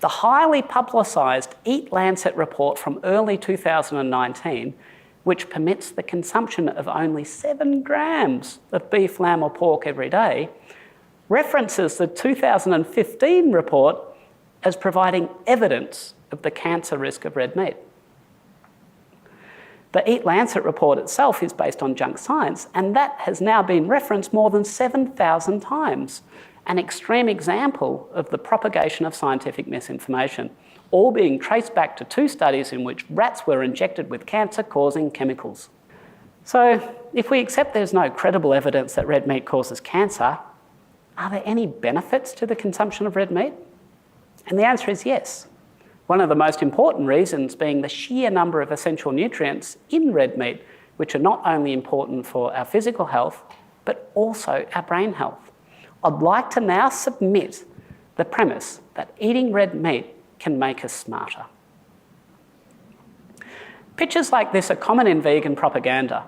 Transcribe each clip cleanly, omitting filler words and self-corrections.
The highly publicised EAT-Lancet report from early 2019, which permits the consumption of only 7 grams of beef, lamb or pork every day, references the 2015 report as providing evidence of the cancer risk of red meat. The EAT-Lancet report itself is based on junk science, and that has now been referenced more than 7,000 times, an extreme example of the propagation of scientific misinformation, all being traced back to 2 studies in which rats were injected with cancer-causing chemicals. So, if we accept there's no credible evidence that red meat causes cancer, are there any benefits to the consumption of red meat? And the answer is yes. One of the most important reasons being the sheer number of essential nutrients in red meat, which are not only important for our physical health, but also our brain health. I'd like to now submit the premise that eating red meat can make us smarter. Pictures like this are common in vegan propaganda,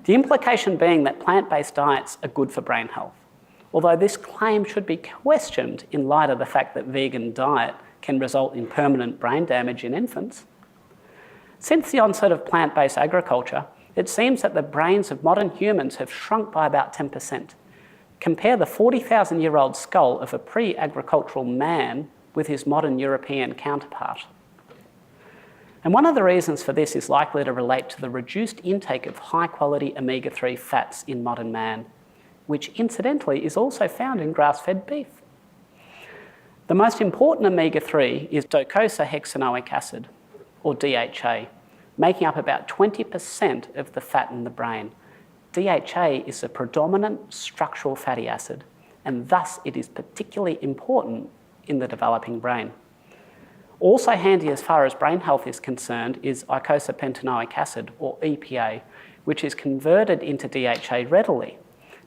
the implication being that plant-based diets are good for brain health, although this claim should be questioned in light of the fact that vegan diet can result in permanent brain damage in infants. Since the onset of plant-based agriculture, it seems that the brains of modern humans have shrunk by about 10%. Compare the 40,000-year-old skull of a pre-agricultural man with his modern European counterpart. And one of the reasons for this is likely to relate to the reduced intake of high-quality omega-3 fats in modern man, which incidentally is also found in grass-fed beef. The most important omega-3 is docosahexaenoic acid, or DHA, making up about 20% of the fat in the brain. DHA is a predominant structural fatty acid, and thus it is particularly important in the developing brain. Also handy as far as brain health is concerned is eicosapentaenoic acid, or EPA, which is converted into DHA readily.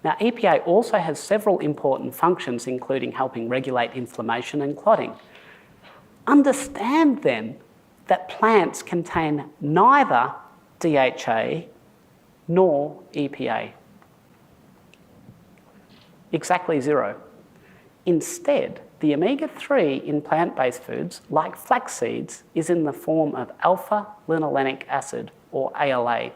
Now, EPA also has several important functions, including helping regulate inflammation and clotting. Understand then that plants contain neither DHA nor EPA. Exactly 0. Instead, the omega-3 in plant-based foods, like flax seeds, is in the form of alpha-linolenic acid, or ALA,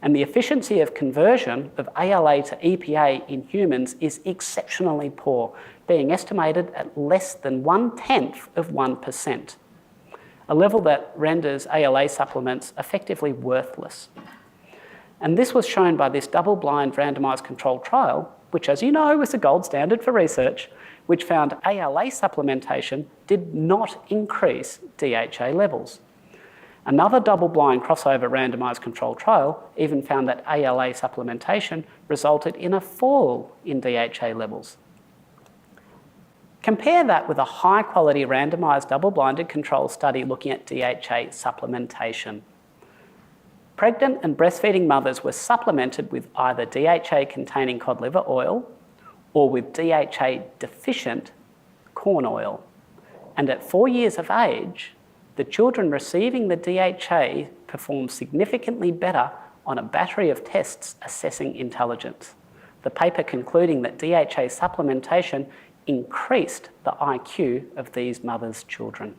and the efficiency of conversion of ALA to EPA in humans is exceptionally poor, being estimated at less than 0.1%, a level that renders ALA supplements effectively worthless. And this was shown by this double-blind randomised controlled trial, which, as you know, is the gold standard for research, which found ALA supplementation did not increase DHA levels. Another double-blind crossover randomised controlled trial even found that ALA supplementation resulted in a fall in DHA levels. Compare that with a high-quality randomised double-blinded control study looking at DHA supplementation. Pregnant and breastfeeding mothers were supplemented with either DHA-containing cod liver oil or with DHA-deficient corn oil. And at 4 years of age, the children receiving the DHA performed significantly better on a battery of tests assessing intelligence. The paper concluding that DHA supplementation increased the IQ of these mothers' children.